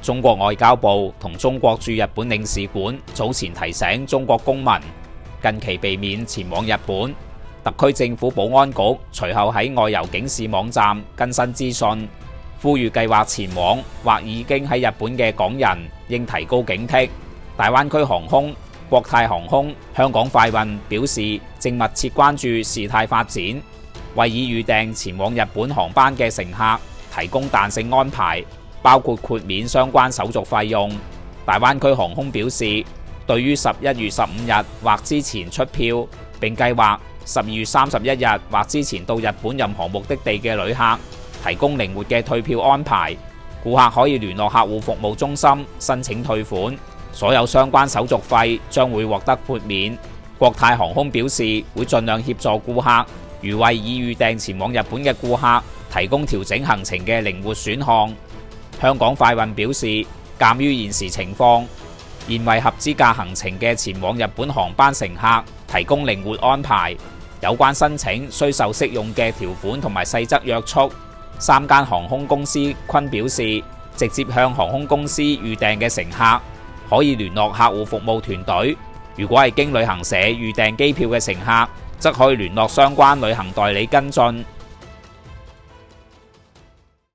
中國外交部同中國駐日本領事館早前提醒中國公民近期避免前往日本。特區政府保安局隨後喺外遊警示網站更新資訊，呼籲計劃前往或已經喺日本嘅港人應提高警惕。大灣區航空、國泰航空、香港快運表示正密切關注事態發展，為已預訂前往日本航班嘅乘客提供彈性安排，包括豁免相關手續費用。大灣區航空表示，對於11月15日或之前出票並計劃12月31日或之前到日本任何目的地嘅旅客，提供靈活嘅退票安排。顧客可以聯絡客戶服務中心申請退款，所有相關手續費將會獲得豁免。國泰航空表示會盡量協助顧客，如為已預訂前往日本嘅顧客提供調整行程嘅靈活選項。香港快運表示，鑑於現時情況，現為合資格行程嘅前往日本航班乘客提供靈活安排。有關申請需受適用嘅條款同埋細則約束。3間航空公司均表示，直接向航空公司預訂嘅乘客可以聯絡客戶服務團隊。如果係經旅行社預訂機票嘅乘客，則可以聯絡相關旅行代理跟進。